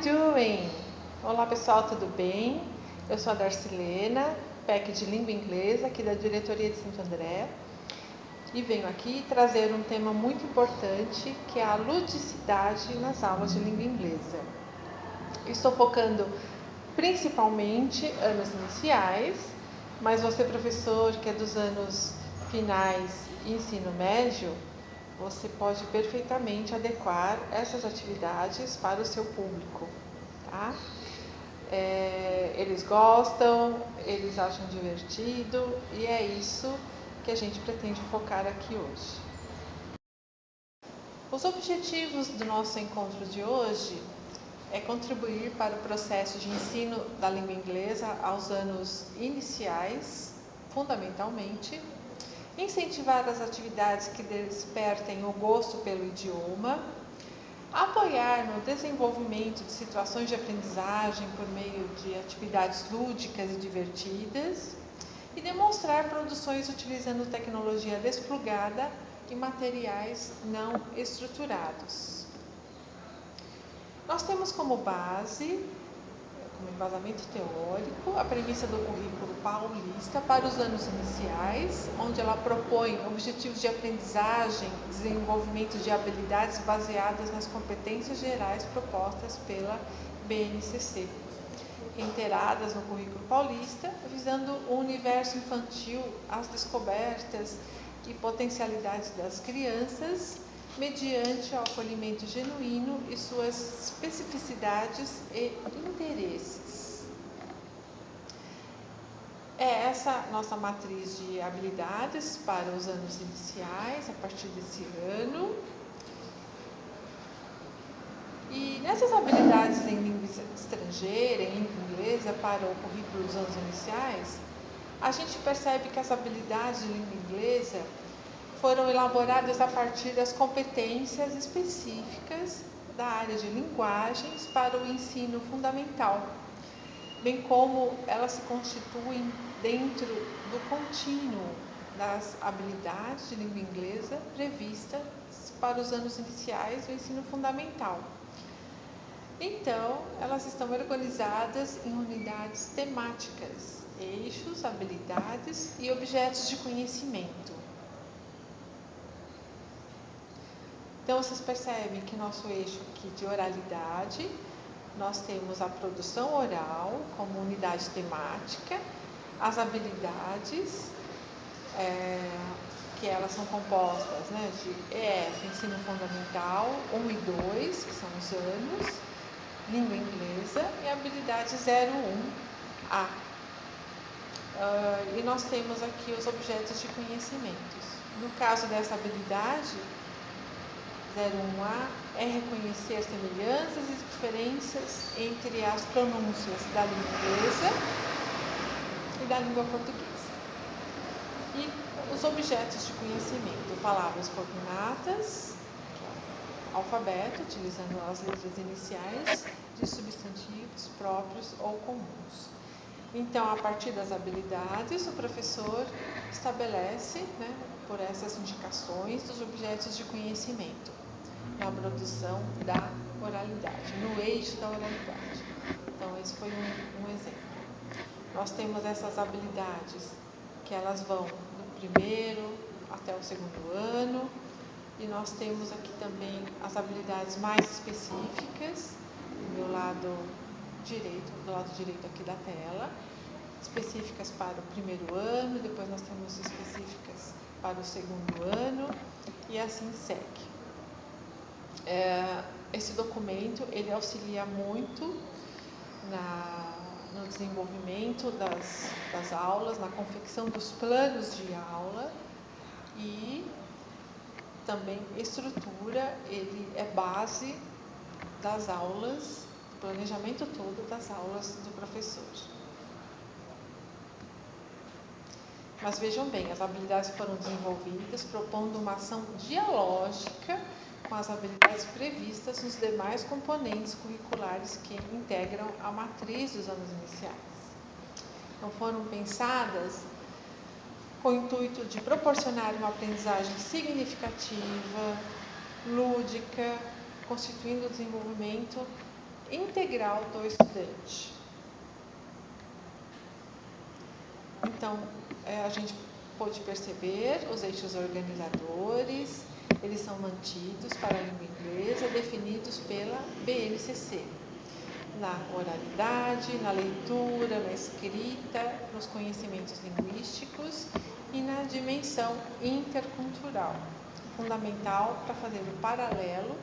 doing? Olá pessoal, tudo bem? Eu sou a Darcilena, PEC de Língua Inglesa, aqui da Diretoria de Santo André, e venho aqui trazer um tema muito importante, que é a ludicidade nas aulas de língua inglesa. Estou focando principalmente anos iniciais, mas você, professor, que é dos anos finais e ensino médio, você pode perfeitamente adequar essas atividades para o seu público, tá? Eles gostam, eles acham divertido e é isso que a gente pretende focar aqui hoje. Os objetivos do nosso encontro de hoje é contribuir para o processo de ensino da língua inglesa aos anos iniciais, fundamentalmente, incentivar as atividades que despertem o gosto pelo idioma, apoiar no desenvolvimento de situações de aprendizagem por meio de atividades lúdicas e divertidas e demonstrar produções utilizando tecnologia desplugada e materiais não estruturados. Nós temos como base, como embasamento teórico, a premissa do currículo paulista para os anos iniciais, onde ela propõe objetivos de aprendizagem e desenvolvimento de habilidades baseadas nas competências gerais propostas pela BNCC, reiteradas no currículo paulista, visando o universo infantil, as descobertas e potencialidades das crianças, mediante o acolhimento genuíno e suas especificidades e interesses. É essa nossa matriz de habilidades para os anos iniciais, a partir desse ano. E nessas habilidades em língua estrangeira, em língua inglesa, para o currículo dos anos iniciais, a gente percebe que as habilidades de língua inglesa foram elaboradas a partir das competências específicas da área de linguagens para o ensino fundamental, bem como elas se constituem dentro do contínuo das habilidades de língua inglesa previstas para os anos iniciais do ensino fundamental. Então, elas estão organizadas em unidades temáticas, eixos, habilidades e objetos de conhecimento. Então, vocês percebem que nosso eixo aqui de oralidade, nós temos a produção oral como unidade temática, as habilidades, que elas são compostas de EF, Ensino Fundamental, 1 e 2, que são os anos, língua inglesa, e habilidade 01A. E nós temos aqui os objetos de conhecimentos. No caso dessa habilidade, 01A é reconhecer semelhanças e diferenças entre as pronúncias da língua inglesa e da língua portuguesa. E os objetos de conhecimento, palavras cognatas, alfabeto, utilizando as letras iniciais de substantivos próprios ou comuns. Então, a partir das habilidades, o professor estabelece, por essas indicações, os objetos de conhecimento na produção da oralidade, no eixo da oralidade. Então, esse foi um exemplo. Nós temos essas habilidades que elas vão do primeiro até o segundo ano, e nós temos aqui também as habilidades mais específicas, do lado direito aqui da tela, específicas para o primeiro ano, depois nós temos específicas para o segundo ano, e assim segue. Esse documento, ele auxilia muito no desenvolvimento das aulas, na confecção dos planos de aula, e também estrutura, ele é base das aulas, do planejamento todo das aulas do professor. Mas vejam bem, as habilidades foram desenvolvidas propondo uma ação dialógica com as habilidades previstas nos demais componentes curriculares que integram a matriz dos anos iniciais. Então, foram pensadas com o intuito de proporcionar uma aprendizagem significativa, lúdica, constituindo o desenvolvimento integral do estudante. Então, a gente pôde perceber os eixos organizadores, eles são mantidos para a língua inglesa, definidos pela BNCC, na oralidade, na leitura, na escrita, nos conhecimentos linguísticos e na dimensão intercultural, fundamental para fazer o paralelo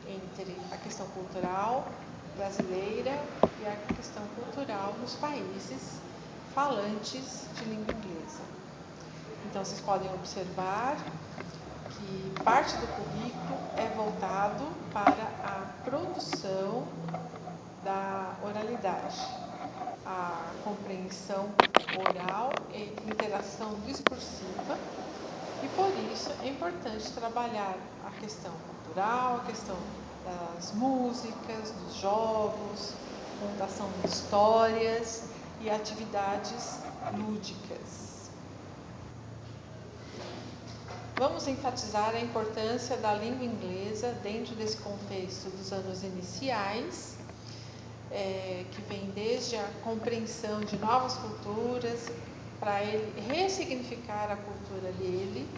entre a questão cultural brasileira e a questão cultural nos países falantes de língua inglesa. Então, vocês podem observar que parte do currículo é voltado para a produção da oralidade, a compreensão oral e interação discursiva, e por isso é importante trabalhar a questão cultural, a questão das músicas, dos jogos, contação de histórias e atividades lúdicas. Vamos enfatizar a importância da língua inglesa dentro desse contexto dos anos iniciais, que vem desde a compreensão de novas culturas, para ele ressignificar a cultura dele,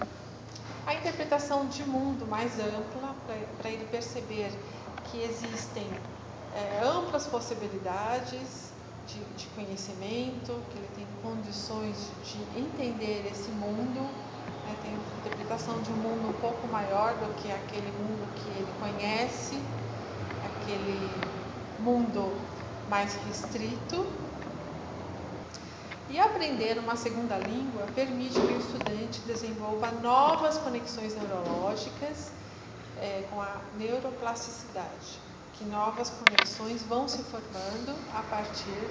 a interpretação de mundo mais ampla, para ele perceber que existem amplas possibilidades de conhecimento, que ele tem condições de entender esse mundo, tem a interpretação de um mundo um pouco maior do que aquele mundo que ele conhece, aquele mundo mais restrito. E aprender uma segunda língua permite que o estudante desenvolva novas conexões neurológicas com a neuroplasticidade, que novas conexões vão se formando a partir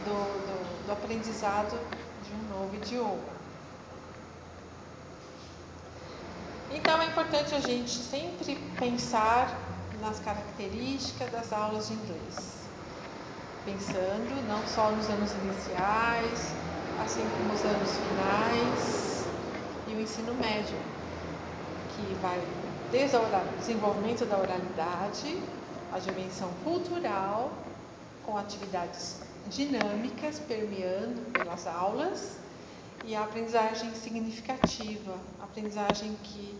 do aprendizado de um novo idioma. Então, é importante a gente sempre pensar nas características das aulas de inglês, pensando não só nos anos iniciais, assim como os anos finais e o ensino médio, que vai desde o desenvolvimento da oralidade, a dimensão cultural, com atividades dinâmicas permeando pelas aulas, e a aprendizagem significativa, a aprendizagem que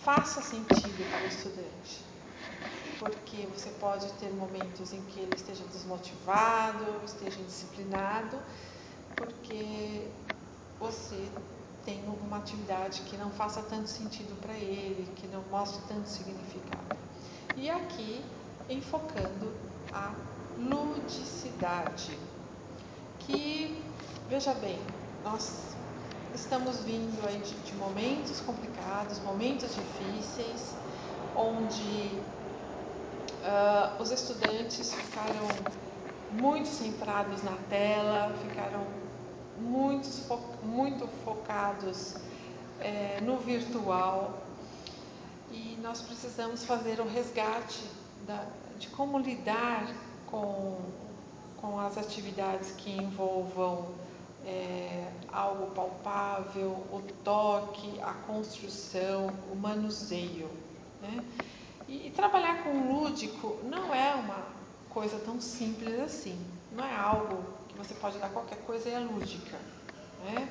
faça sentido para o estudante. Porque você pode ter momentos em que ele esteja desmotivado, esteja indisciplinado, porque você tem uma atividade que não faça tanto sentido para ele, que não mostre tanto significado. E aqui, enfocando a ludicidade, que, veja bem, nós estamos vindo aí de momentos complicados, momentos difíceis, onde os estudantes ficaram muito centrados na tela, ficaram muito focados no virtual, e nós precisamos fazer o resgate de como lidar com as atividades que envolvam algo palpável, o toque, a construção, o manuseio, né? E trabalhar com o lúdico não é uma coisa tão simples assim. Não é algo que você pode dar qualquer coisa e é lúdica, né?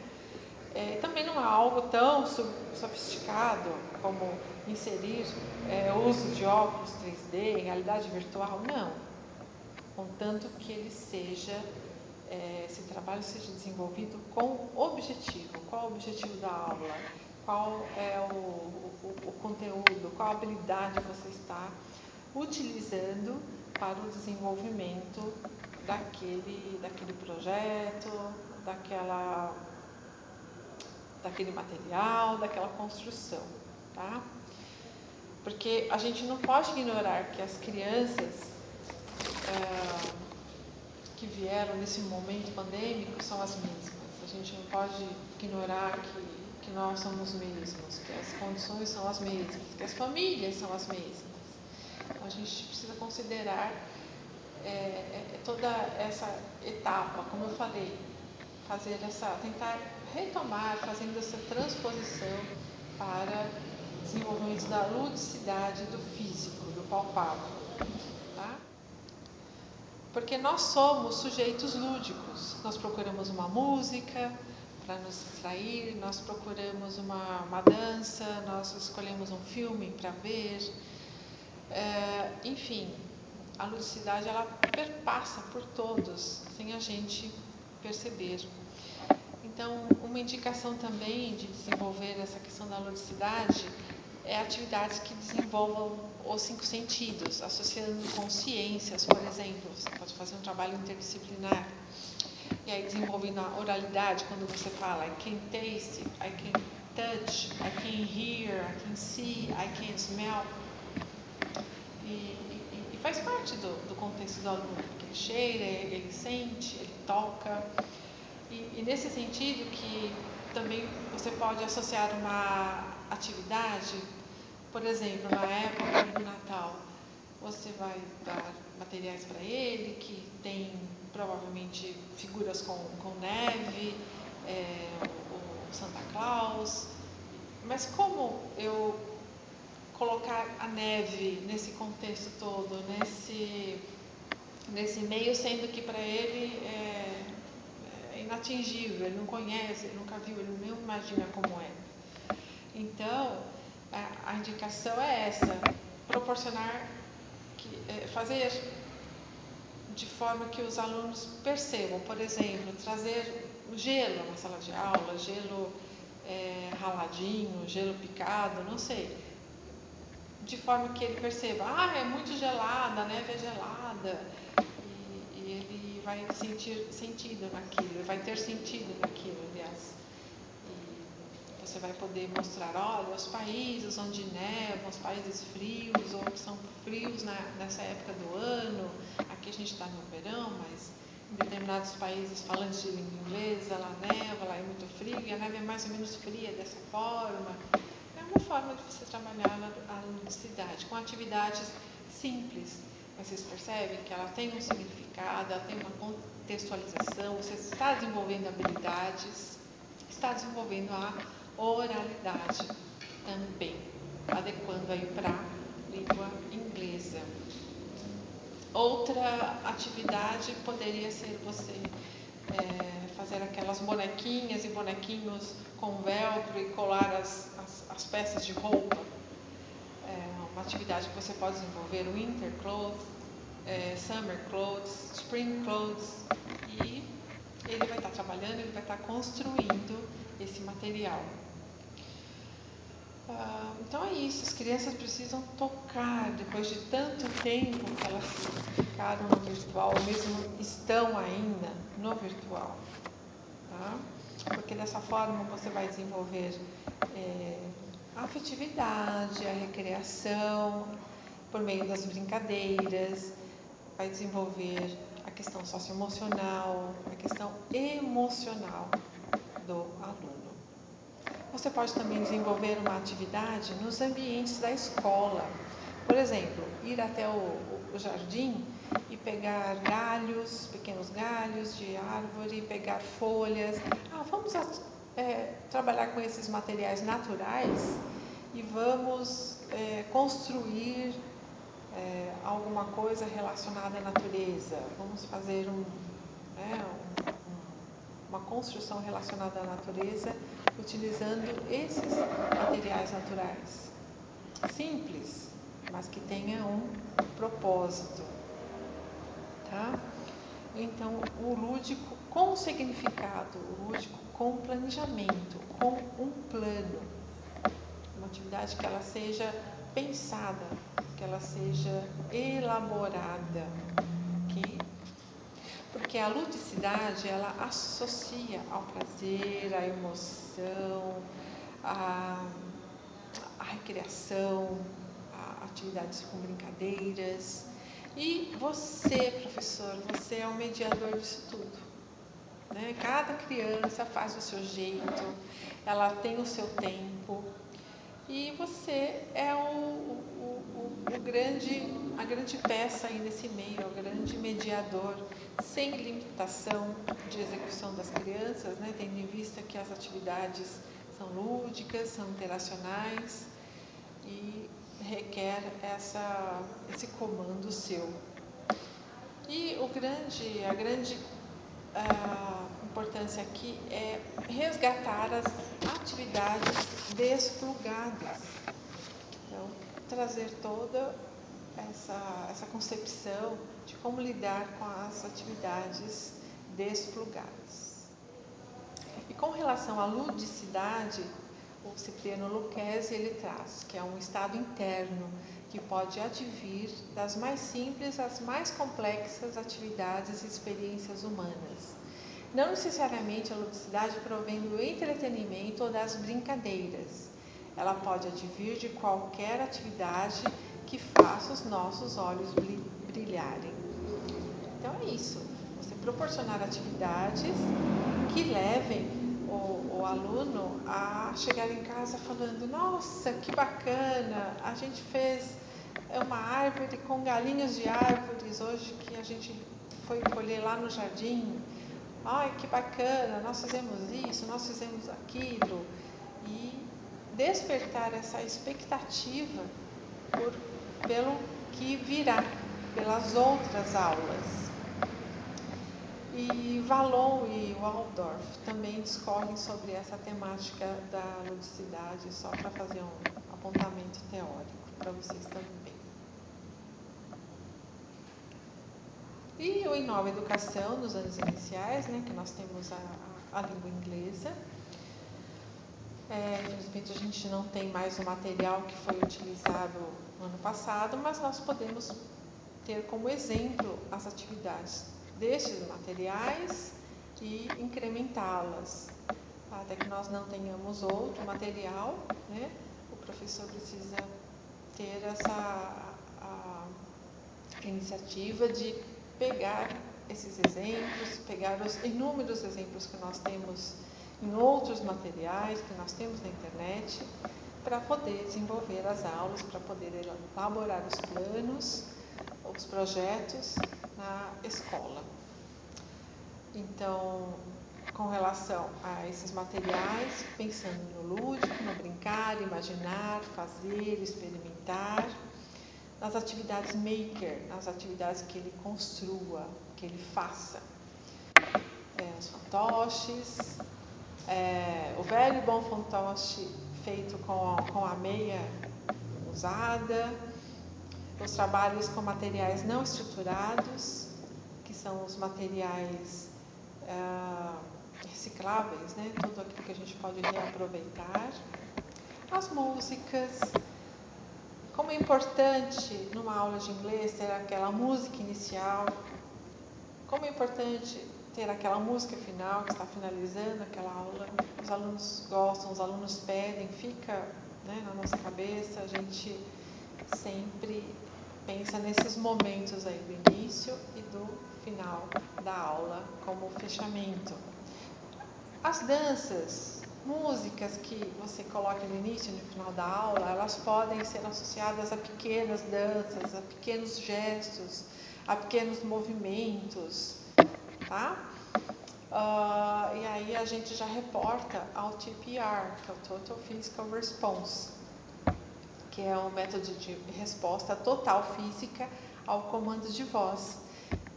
Também não é algo tão sofisticado como inserir o uso de óculos 3D, realidade virtual, não. Contanto que ele seja, esse trabalho seja desenvolvido com objetivo. Qual é o objetivo da aula? Qual é o conteúdo, qual habilidade você está utilizando para o desenvolvimento daquele projeto, daquele material, daquela construção, tá? Porque a gente não pode ignorar que as crianças que vieram nesse momento pandêmico são as mesmas. A gente não pode ignorar que nós somos os mesmos, que as condições são as mesmas, que as famílias são as mesmas. Então, a gente precisa considerar toda essa etapa, como eu falei, tentar retomar, fazendo essa transposição para desenvolvimento da ludicidade do físico, do palpável, tá? Porque nós somos sujeitos lúdicos. Nós procuramos uma música para nos distrair, nós procuramos uma dança, nós escolhemos um filme para ver. Enfim, a ludicidade ela perpassa por todos, sem a gente perceber. Então, uma indicação também de desenvolver essa questão da ludicidade é atividades que desenvolvam os 5 sentidos, associando com ciências, por exemplo. Você pode fazer um trabalho interdisciplinar. E aí, desenvolvendo a oralidade, quando você fala I can taste, I can touch, I can hear, I can see, I can smell. E faz parte do contexto do aluno, porque ele cheira, ele sente, ele toca. E nesse sentido que também você pode associar uma atividade, por exemplo, na época do Natal, você vai dar materiais para ele que tem provavelmente figuras com neve, o Santa Claus, mas como eu colocar a neve nesse contexto todo, nesse meio, sendo que para ele é inatingível, ele não conhece, ele nunca viu, ele nem imagina como é. Então, a indicação é essa, proporcionar, fazer de forma que os alunos percebam, por exemplo, trazer gelo na sala de aula, gelo raladinho, gelo picado, não sei, de forma que ele perceba, é muito gelada, a neve é gelada, e ele vai sentir sentido naquilo, ele vai ter sentido naquilo, aliás. E você vai poder mostrar, olha, os países onde nevam, os países frios, ou que são frios nessa época do ano, aqui a gente está no verão, mas em determinados países falantes de língua inglesa, lá neva, lá é muito frio, e a neve é mais ou menos fria dessa forma. É uma forma de você trabalhar a ludicidade, com atividades simples. Mas vocês percebem que ela tem um significado, ela tem uma contextualização, você está desenvolvendo habilidades, está desenvolvendo a oralidade também, adequando aí para a língua inglesa. Outra atividade poderia ser você fazer aquelas bonequinhas e bonequinhos com velcro e colar as peças de roupa. Uma atividade que você pode desenvolver, winter clothes, summer clothes, spring clothes, e ele vai estar trabalhando, ele vai estar construindo esse material. Então é isso, as crianças precisam tocar, depois de tanto tempo que elas ficaram no virtual, ou mesmo estão ainda no virtual. Tá? Porque dessa forma você vai desenvolver a afetividade, a recreação, por meio das brincadeiras, vai desenvolver a questão socioemocional, a questão emocional do aluno. Você pode também desenvolver uma atividade nos ambientes da escola. Por exemplo, ir até o jardim e pegar galhos, pequenos galhos de árvore, pegar folhas. Vamos trabalhar com esses materiais naturais e vamos construir alguma coisa relacionada à natureza. Vamos fazer uma construção relacionada à natureza utilizando esses materiais naturais. Simples, mas que tenha um propósito. Tá? Então, o lúdico com significado, o lúdico com planejamento, com um plano. Uma atividade que ela seja pensada, que ela seja elaborada. Porque a ludicidade, ela associa ao prazer, à emoção, à recreação, a atividades com brincadeiras. E você, professor, você é o mediador disso tudo. Né? Cada criança faz do seu jeito, ela tem o seu tempo. E você é a grande peça aí nesse meio, o grande mediador, sem limitação de execução das crianças, né? Tendo em vista que as atividades são lúdicas, são interacionais e requer esse comando seu. E a grande importância aqui é resgatar as atividades desplugadas. Então, trazer toda essa concepção de como lidar com as atividades desplugadas. E com relação à ludicidade, o Cipriano Lucchesi ele traz que é um estado interno que pode advir das mais simples às mais complexas atividades e experiências humanas. Não necessariamente a ludicidade provém do entretenimento ou das brincadeiras. Ela pode advir de qualquer atividade que faça os nossos olhos brilharem. Então é isso, você proporcionar atividades que levem o aluno a chegar em casa falando: nossa, que bacana, a gente fez uma árvore com galinhos de árvores hoje que a gente foi colher lá no jardim. Ai, que bacana, nós fizemos isso, nós fizemos aquilo. E despertar essa expectativa pelo que virá, pelas outras aulas. E Vallon e Waldorf também discorrem sobre essa temática da ludicidade, só para fazer um apontamento teórico para vocês também. E o Inova Educação, nos anos iniciais, né, que nós temos a língua inglesa. Infelizmente a gente não tem mais o material que foi utilizado no ano passado, mas nós podemos ter como exemplo as atividades destes materiais e incrementá-las. Até que nós não tenhamos outro material, né, o professor precisa ter essa iniciativa de pegar esses exemplos, pegar os inúmeros exemplos que nós temos em outros materiais, que nós temos na internet, para poder desenvolver as aulas, para poder elaborar os planos, os projetos na escola. Então, com relação a esses materiais, pensando no lúdico, no brincar, imaginar, fazer, experimentar, nas atividades maker, nas atividades que ele construa, que ele faça. Os fantoches, o velho e bom fantoche feito com a meia usada, os trabalhos com materiais não estruturados, que são os materiais recicláveis, né? Tudo aquilo que a gente pode reaproveitar. As músicas. Como é importante numa aula de inglês ter aquela música inicial, como é importante ter aquela música final que está finalizando aquela aula. Os alunos gostam, os alunos pedem, fica, né, na nossa cabeça, a gente sempre pensa nesses momentos aí do início e do final da aula como fechamento. As danças, músicas que você coloca no início e no final da aula, elas podem ser associadas a pequenas danças, a pequenos gestos, a pequenos movimentos, tá? E aí a gente já reporta ao TPR, que é o Total Physical Response, que é um método de resposta total física ao comando de voz,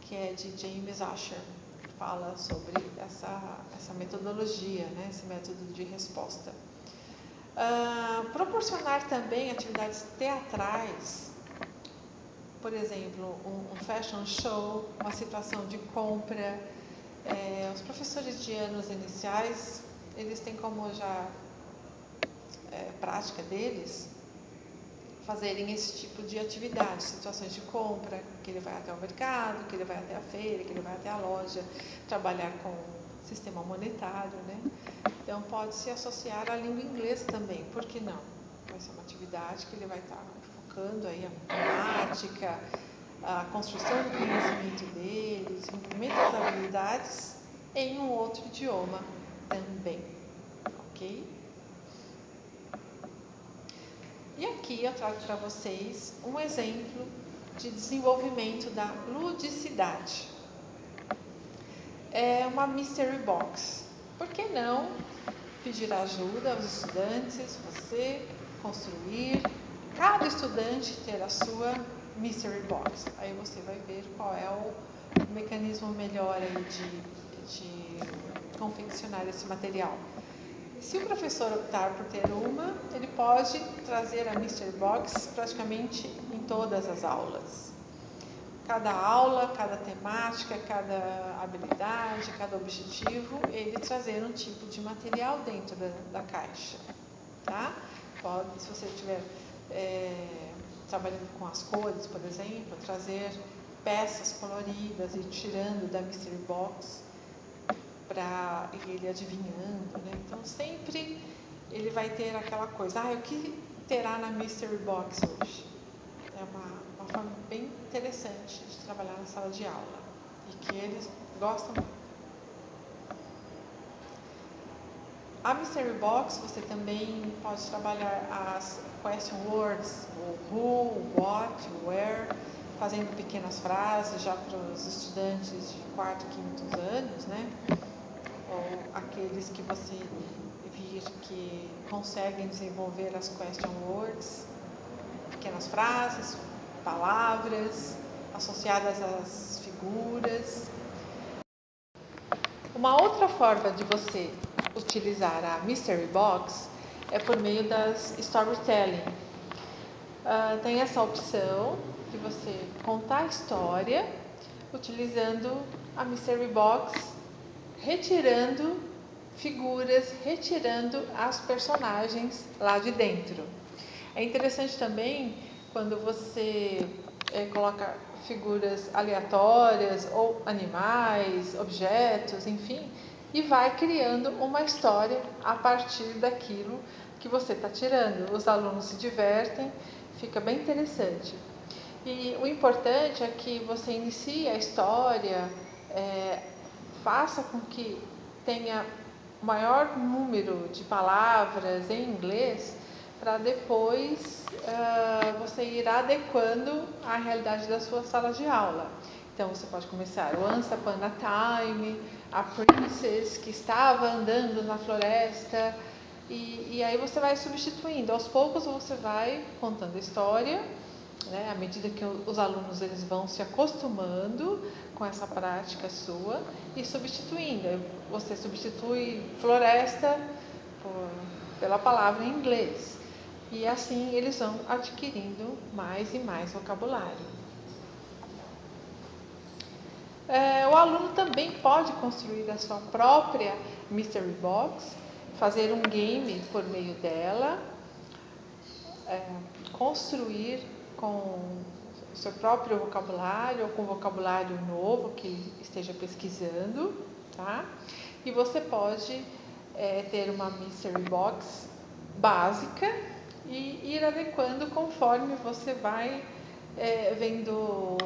que é de James Asher. Fala sobre essa metodologia, né, esse método de resposta. Proporcionar também atividades teatrais, por exemplo, um fashion show, uma situação de compra. Os professores de anos iniciais, eles têm como já prática deles fazerem esse tipo de atividade, situações de compra, que ele vai até o mercado, que ele vai até a feira, que ele vai até a loja, trabalhar com o sistema monetário, né? Então, pode se associar à língua inglesa também, por que não? Vai ser uma atividade que ele vai estar focando aí a matemática, a construção do conhecimento dele, o desenvolvimento das habilidades em um outro idioma também, ok? E aqui eu trago para vocês um exemplo de desenvolvimento da ludicidade. É uma mystery box. Por que não pedir ajuda aos estudantes, você construir, cada estudante ter a sua mystery box. Aí você vai ver qual é mecanismo melhor aí de confeccionar esse material? Se o professor optar por ter uma, ele pode trazer a Mystery Box praticamente em todas as aulas. Cada aula, cada temática, cada habilidade, cada objetivo, ele trazer um tipo de material dentro da caixa, tá? Pode, se você estiver trabalhando com as cores, por exemplo, trazer peças coloridas e tirando da Mystery Box para ele adivinhando, né? Então sempre ele vai ter aquela coisa, o que terá na Mystery Box hoje? É uma forma bem interessante de trabalhar na sala de aula e que eles gostam muito. A Mystery Box você também pode trabalhar as question words, o who, what, where, fazendo pequenas frases já para os estudantes de 4º e 5º anos, né? Ou aqueles que você vir que conseguem desenvolver as question words, pequenas frases, palavras associadas às figuras. Uma outra forma de você utilizar a Mystery Box é por meio das storytelling. Tem essa opção de você contar a história utilizando a Mystery Box, retirando figuras, retirando as personagens lá de dentro. É interessante também quando você coloca figuras aleatórias ou animais, objetos, enfim, e vai criando uma história a partir daquilo que você está tirando. Os alunos se divertem, fica bem interessante. E o importante é que você inicie a história, faça com que tenha o maior número de palavras em inglês, para depois você ir adequando à realidade da sua sala de aula. Então você pode começar Once Upon a Time, a Princess que estava andando na floresta, e aí você vai substituindo. Aos poucos você vai contando a história, né, à medida que os alunos eles vão se acostumando com essa prática sua e substituindo. Você substitui floresta pela palavra em inglês. E assim eles vão adquirindo mais e mais vocabulário. O aluno também pode construir a sua própria Mystery Box, fazer um game por meio dela, construir com o seu próprio vocabulário ou com vocabulário novo que esteja pesquisando, tá? E você pode ter uma Mystery Box básica e ir adequando conforme você vai vendo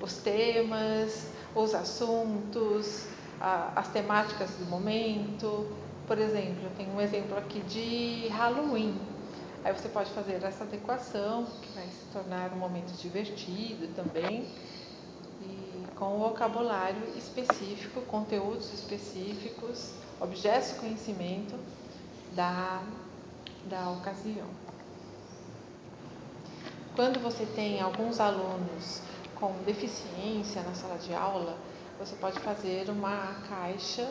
os temas, os assuntos, as temáticas do momento. Por exemplo, eu tenho um exemplo aqui de Halloween. Aí você pode fazer essa adequação, que vai se tornar um momento divertido também, e com o vocabulário específico, conteúdos específicos, objetos de conhecimento da ocasião. Quando você tem alguns alunos com deficiência na sala de aula, você pode fazer uma caixa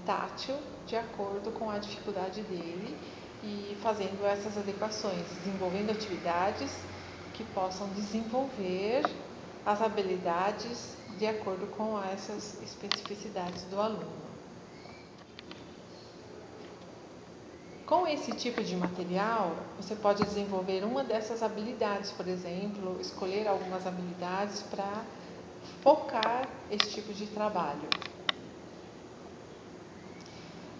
tátil de acordo com a dificuldade dele e fazendo essas adequações, desenvolvendo atividades que possam desenvolver as habilidades de acordo com essas especificidades do aluno. Com esse tipo de material, você pode desenvolver uma dessas habilidades, por exemplo, escolher algumas habilidades para focar esse tipo de trabalho.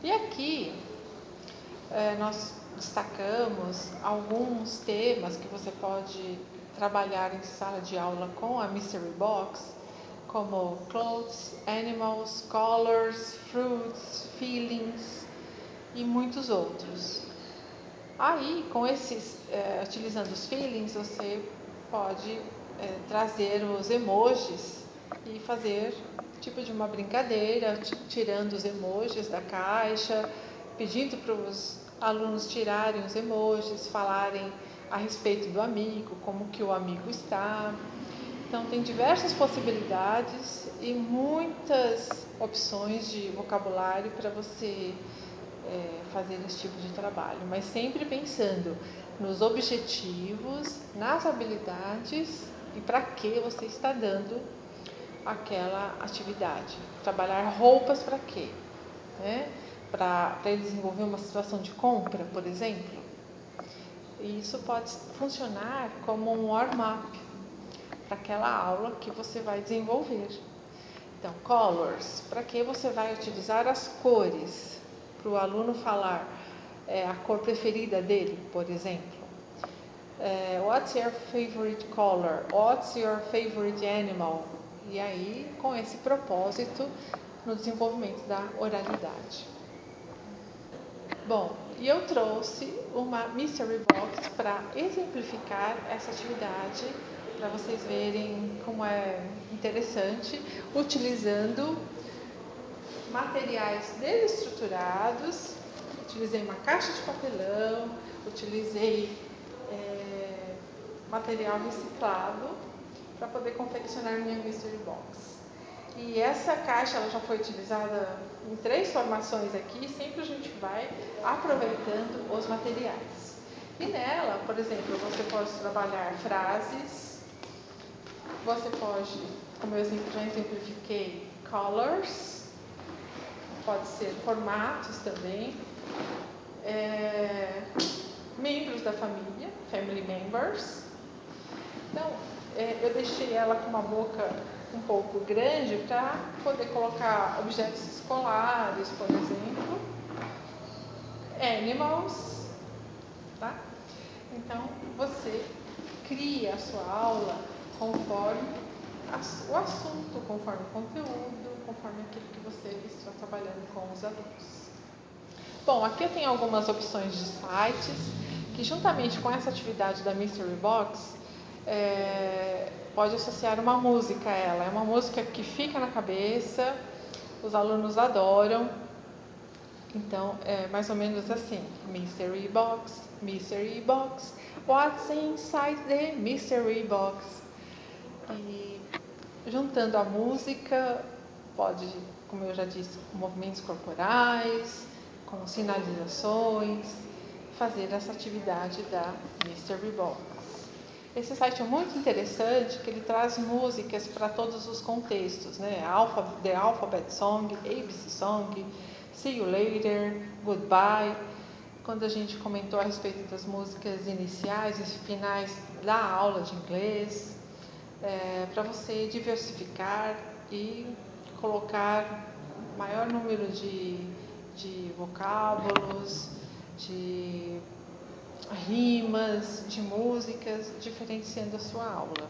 E aqui nós destacamos alguns temas que você pode trabalhar em sala de aula com a Mystery Box, como clothes, animals, colors, fruits, feelings e muitos outros. Aí, com utilizando os feelings, você pode trazer os emojis e fazer tipo de uma brincadeira, tirando os emojis da caixa, pedindo para os alunos tirarem os emojis, falarem a respeito do amigo, como que o amigo está. Então, tem diversas possibilidades e muitas opções de vocabulário para você fazer esse tipo de trabalho, mas sempre pensando nos objetivos, nas habilidades e para que você está dando aquela atividade. Trabalhar roupas para quê? Para ele desenvolver uma situação de compra, por exemplo. E isso pode funcionar como um warm-up para aquela aula que você vai desenvolver. Então, colors, para que você vai utilizar as cores? Para o aluno falar a cor preferida dele, por exemplo. What's your favorite color? What's your favorite animal? E aí, com esse propósito, no desenvolvimento da oralidade. Bom, e eu trouxe uma Mystery Box para exemplificar essa atividade, para vocês verem como é interessante, utilizando materiais desestruturados. Utilizei uma caixa de papelão, utilizei material reciclado para poder confeccionar minha Mystery Box. E essa caixa ela já foi utilizada em 3 formações aqui, sempre a gente vai aproveitando os materiais. E nela, por exemplo, você pode trabalhar frases, você pode, como eu já exemplifiquei, colors, pode ser formatos também, membros da família, family members. Então, eu deixei ela com uma boca um pouco grande para poder colocar objetos escolares, por exemplo, animals, tá? Então, você cria a sua aula conforme o assunto, conforme o conteúdo, conforme aquilo que você está trabalhando com os alunos. Bom, aqui eu tenho algumas opções de sites que, juntamente com essa atividade da Mystery Box, pode associar uma música a ela. É uma música que fica na cabeça, os alunos adoram. Então, é mais ou menos assim: Mystery Box, Mystery Box, what's inside the Mystery Box? E juntando a música, pode, como eu já disse, com movimentos corporais, com sinalizações, fazer essa atividade da Mystery Box. Esse site é muito interessante, que ele traz músicas para todos os contextos, né? The Alphabet Song, ABC Song, See You Later, Goodbye. Quando a gente comentou a respeito das músicas iniciais e finais da aula de inglês, para você diversificar e colocar maior número de vocábulos, de rimas, de músicas, diferenciando a sua aula.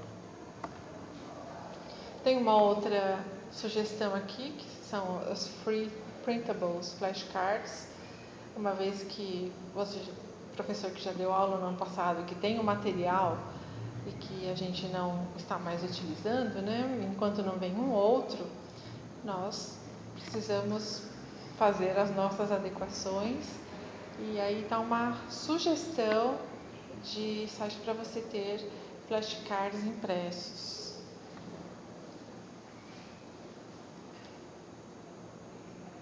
Tem uma outra sugestão aqui, que são os Free Printables Flashcards. Uma vez que você, professor que já deu aula no ano passado, que tem o material e que a gente não está mais utilizando, né? Enquanto não vem um outro, nós precisamos fazer as nossas adequações. E aí está uma sugestão de site para você ter flashcards impressos.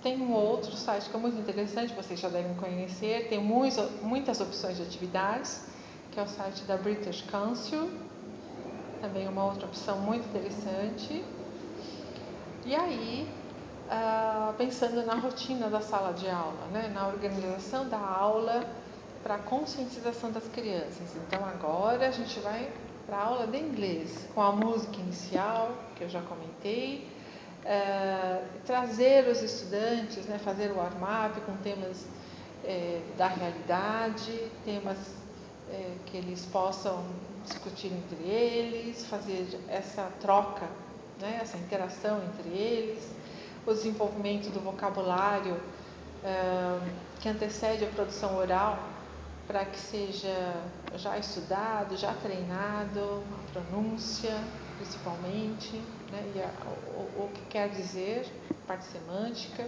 Tem um outro site que é muito interessante, vocês já devem conhecer, tem muitas opções de atividades, que é o site da British Council, também uma outra opção muito interessante. E aí, pensando na rotina da sala de aula, né, na organização da aula para a conscientização das crianças. Então, agora a gente vai para a aula de inglês, com a música inicial, que eu já comentei, trazer os estudantes, né, fazer o warm-up com temas da realidade, temas que eles possam discutir entre eles, fazer essa troca, né, essa interação entre eles, o desenvolvimento do vocabulário que antecede a produção oral, para que seja já estudado, já treinado, a pronúncia principalmente, né, e o que quer dizer, parte semântica.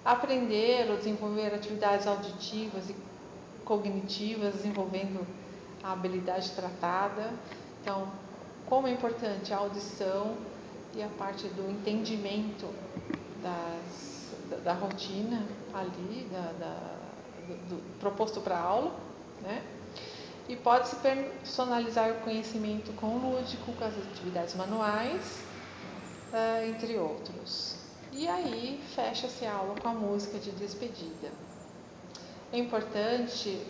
Aprender ou desenvolver atividades auditivas e cognitivas, desenvolvendo a habilidade tratada. Então, como é importante a audição e a parte do entendimento da rotina ali, do proposto para a aula, né? E pode-se personalizar o conhecimento com o lúdico, com as atividades manuais, entre outros. E aí fecha-se a aula com a música de despedida. É importante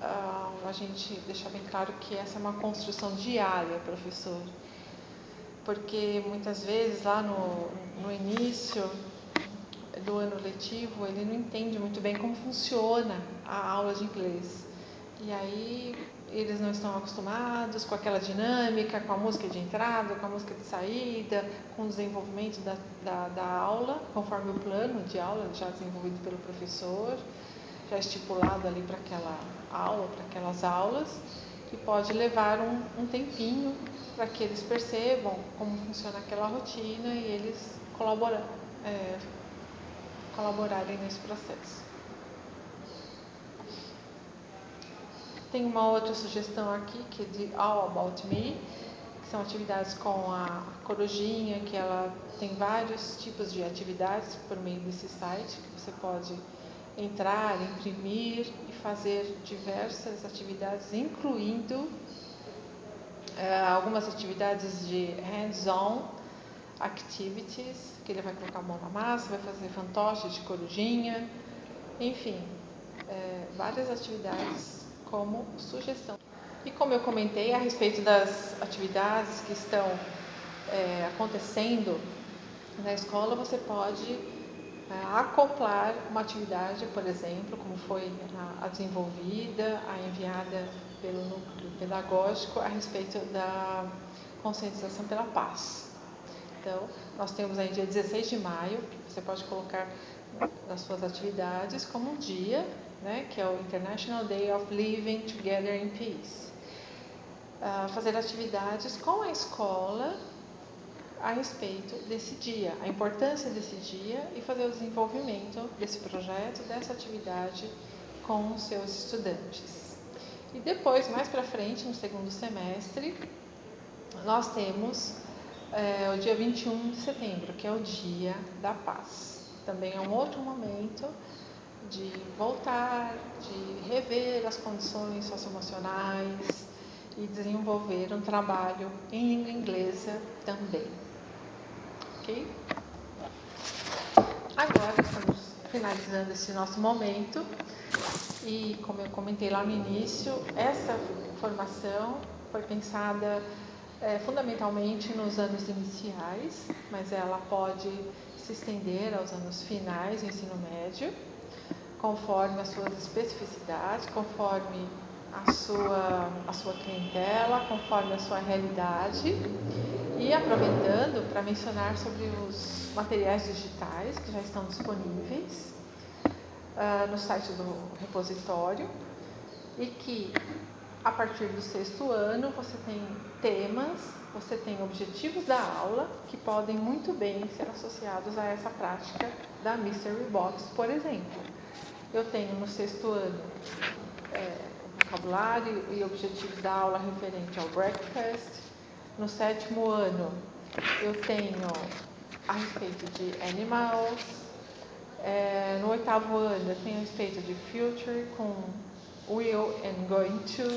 a gente deixar bem claro que essa é uma construção diária, professor, porque muitas vezes lá no início do ano letivo ele não entende muito bem como funciona a aula de inglês. E aí eles não estão acostumados com aquela dinâmica, com a música de entrada, com a música de saída, com o desenvolvimento da aula, conforme o plano de aula já desenvolvido pelo professor, já estipulado ali para aquela aula, para aquelas aulas, que pode levar um tempinho para que eles percebam como funciona aquela rotina e eles colaborarem nesse processo. Tem uma outra sugestão aqui, que é de All About Me, que são atividades com a Corujinha, que ela tem vários tipos de atividades por meio desse site, que você pode entrar, imprimir e fazer diversas atividades, incluindo algumas atividades de hands-on activities, que ele vai colocar a mão na massa, vai fazer fantoche de corujinha, enfim, várias atividades como sugestão. E como eu comentei a respeito das atividades que estão acontecendo na escola, você pode acoplar uma atividade, por exemplo, como foi a desenvolvida, a enviada pelo núcleo pedagógico a respeito da conscientização pela paz. Então, nós temos aí dia 16 de maio, você pode colocar nas suas atividades como um dia, né, que é o International Day of Living Together in Peace. Fazer atividades com a escola a respeito desse dia, a importância desse dia e fazer o desenvolvimento desse projeto, dessa atividade com os seus estudantes. E depois, mais para frente, no segundo semestre, nós temos o dia 21 de setembro, que é o Dia da Paz. Também é um outro momento de voltar, de rever as condições socioemocionais e desenvolver um trabalho em língua inglesa também. Ok? Agora estamos finalizando esse nosso momento e, como eu comentei lá no início, essa formação foi pensada fundamentalmente nos anos iniciais, mas ela pode se estender aos anos finais do ensino médio, conforme as suas especificidades, conforme a sua clientela, conforme a sua realidade. E aproveitando para mencionar sobre os materiais digitais que já estão disponíveis no site do repositório e que a partir do 6º ano você tem temas, você tem objetivos da aula que podem muito bem ser associados a essa prática da Mystery Box, por exemplo. Eu tenho no 6º ano vocabulário e objetivos da aula referente ao breakfast. No 7º ano eu tenho a respeito de animals. No 8º ano eu tenho a respeito de future com will and going to.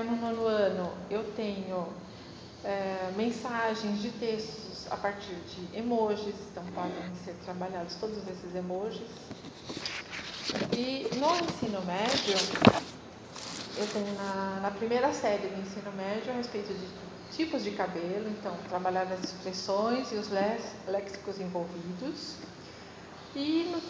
No 9º ano eu tenho mensagens de textos a partir de emojis, então podem ser trabalhados todos esses emojis. E no ensino médio, eu tenho na primeira série do ensino médio a respeito de tipos de cabelo, então trabalhar as expressões e os léxicos envolvidos. E na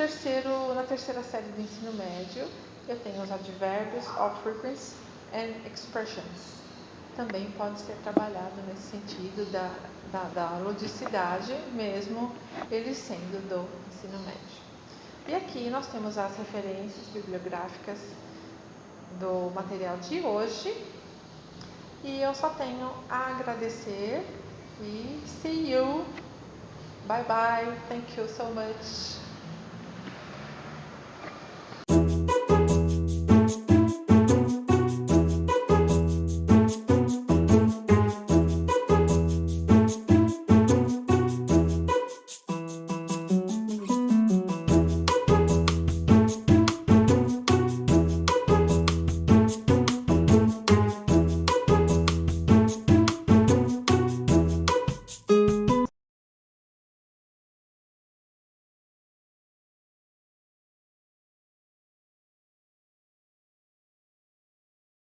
terceira série do ensino médio, eu tenho os advérbios of frequency and expressions. Também pode ser trabalhado nesse sentido da ludicidade, mesmo ele sendo do ensino médio. E aqui nós temos as referências bibliográficas do material de hoje. E eu só tenho a agradecer e see you. Bye bye. Thank you so much.